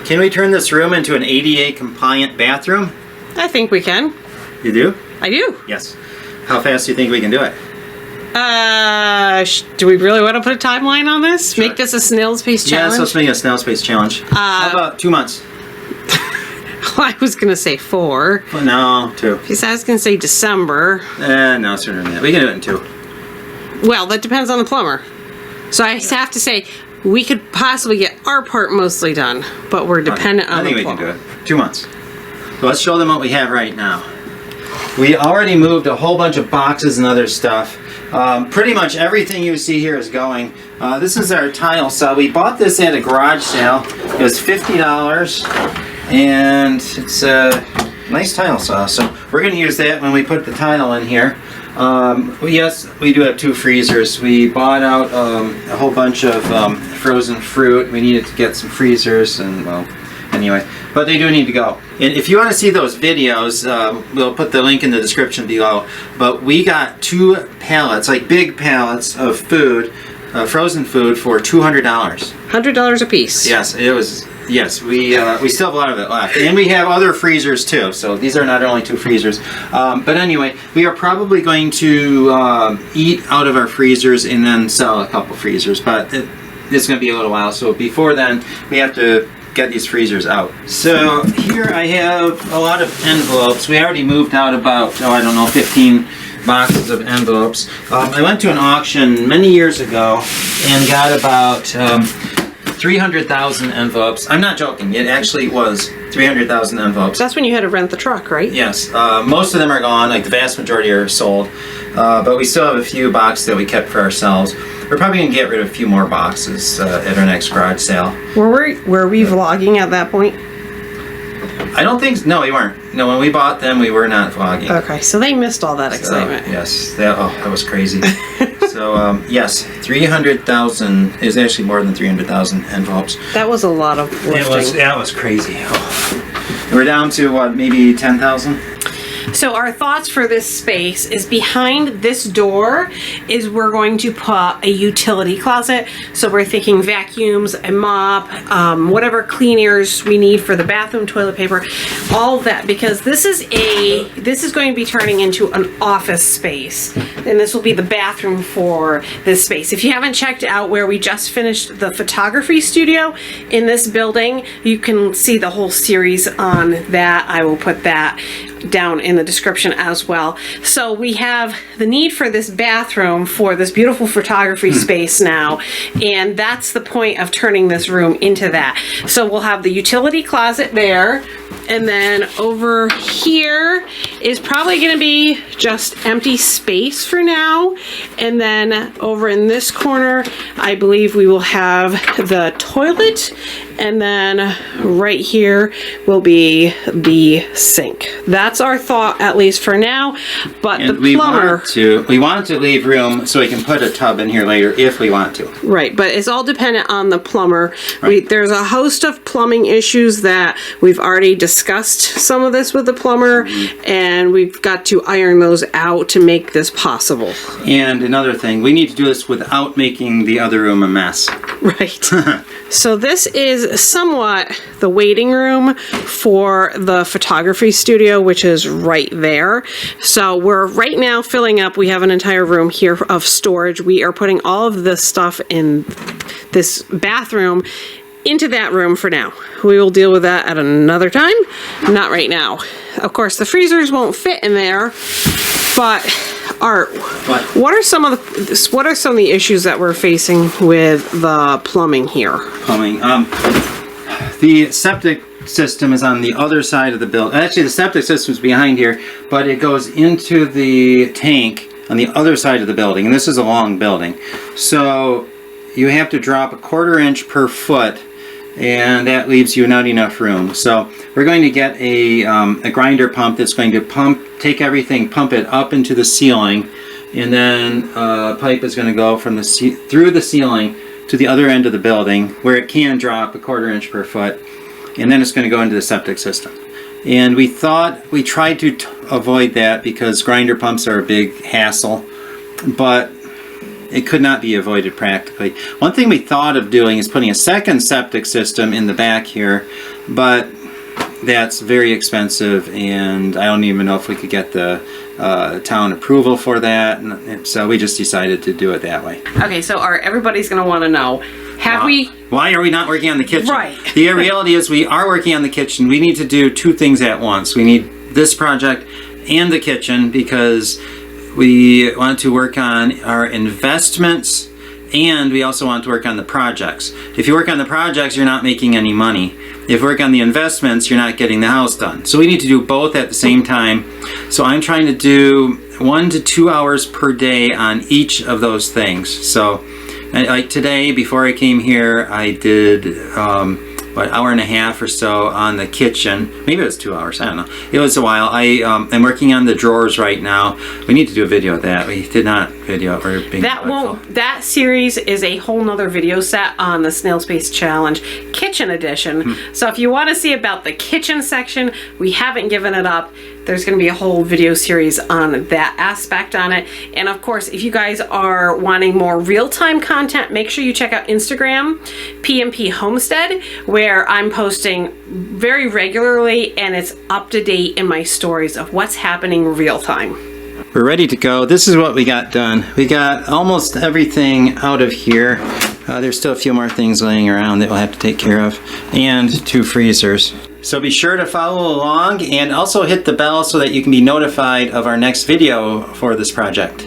Can we turn this room into an ADA compliant bathroom? I think we can. You do? I do. Yes. How fast do you think we can do it? Do we really want to put a timeline on this? Sure. Make this a snail's pace challenge? Yes, let's make it a snail's pace challenge. How about 2 months? I was going to say 4. Well, no, 2. Because I was going to say December. No, sooner than that. We can do it in 2. Well, that depends on the plumber. So I have to say, we could possibly get our part mostly done, but we're dependent on the plumber. I think we can do it. 2 months. So let's show them what we have right now. We already moved a whole bunch of boxes and other stuff. Pretty much everything you see here is going. This is our tile saw. We bought this at a garage sale. It was $50, and it's a nice tile saw. So we're going to use that when we put the tile in here. Yes, we do have 2 freezers. We bought out a whole bunch of frozen fruit. We needed to get some freezers, and well, anyway, but they do need to go. And if you want to see those videos, we'll put the link in the description below. But we got 2 pallets, like big pallets of food, frozen food, for $200. $100 a piece. Yes, it was. Yes, we still have a lot of it left, and we have other freezers too. So these are not only 2 freezers. But anyway, we are probably going to eat out of our freezers and then sell a couple freezers. But it's going to be a little while. So before then, we have to get these freezers out. So here I have a lot of envelopes. We already moved out about, 15 boxes of envelopes. I went to an auction many years ago and got about 300,000 envelopes. I'm not joking, it actually was 300,000 envelopes. That's when you had to rent the truck, right? Yes, most of them are gone, like the vast majority are sold, but we still have a few boxes that we kept for ourselves. We're probably going to get rid of a few more boxes at our next garage sale. Were we vlogging at that point? I don't think, no, we weren't. No, when we bought them, we were not vlogging. Okay, so they missed all that excitement. Yes, that was crazy. So, yes, 300,000 is actually more than 300,000 envelopes. That was a lot of lifting. That was crazy. Oh. We're down to, what, maybe 10,000? So our thoughts for this space is behind this door is we're going to put a utility closet. So we're thinking vacuums, a mop, whatever cleaners we need for the bathroom, toilet paper, all of that, because this is going to be turning into an office space, and this will be the bathroom for this space. If you haven't checked out where we just finished the photography studio in this building, you can see the whole series on that. I will put that down in the description as well. So we have the need for this bathroom for this beautiful photography space now, and that's the point of turning this room into that. So we'll have the utility closet there, and then over here is probably going to be just empty space for now, and then over in this corner I believe we will have the toilet, and then right here will be the sink. That's our thought, at least for now. But and the plumber, we wanted to leave room so we can put a tub in here later if we want to. Right, but it's all dependent on the plumber. Right. There's a host of plumbing issues that we've already discussed some of this with the plumber, and we've got to iron those out to make this possible. And another thing, we need to do this without making the other room a mess. Right. So this is somewhat the waiting room for the photography studio, which is right there. So we're right now filling up. We have an entire room here of storage. We are putting all of this stuff in this bathroom into that room for now. We will deal with that at another time, not right now. Of course, the freezers won't fit in there, but Art, what are some of the issues that we're facing with the plumbing here? Plumbing. The septic system is on the other side of the building. Actually, the septic system is behind here, but it goes into the tank on the other side of the building, and this is a long building. So you have to drop 1/4 inch per foot, and that leaves you not enough room. So we're going to get a grinder pump that's going to take everything, pump it up into the ceiling, and then a pipe is going to go from through the ceiling to the other end of the building where it can drop 1/4 inch per foot, and then it's going to go into the septic system. And we tried to avoid that because grinder pumps are a big hassle, but it could not be avoided practically. One thing we thought of doing is putting a second septic system in the back here, but that's very expensive, and I don't even know if we could get the town approval for that, and so we just decided to do it that way. Okay, so everybody's going to want to know, why are we not working on the kitchen? Right. The reality is we are working on the kitchen. We need to do two things at once. We need this project and the kitchen because we want to work on our investments, and we also want to work on the projects. If you work on the projects, you're not making any money. If you work on the investments, you're not getting the house done. So we need to do both at the same time. So I'm trying to do 1 to 2 hours per day on each of those things. So like today, before I came here, I did an hour and a half or so on the kitchen. Maybe it was 2 hours, I don't know. It was a while. I'm working on the drawers right now. We need to do a video of that. We did not video it. We're being that series is a whole nother video set on the Snail Space Challenge Kitchen Edition. So if you want to see about the kitchen section, we haven't given it up. There's going to be a whole video series on that aspect on it. And of course, if you guys are wanting more real-time content, make sure you check out Instagram, PMP Homestead, where I'm posting very regularly, and it's up to date in my stories of what's happening real time. We're ready to go. This is what we got done. We got almost everything out of here. There's still a few more things laying around that we'll have to take care of, and 2 freezers. So be sure to follow along and also hit the bell so that you can be notified of our next video for this project.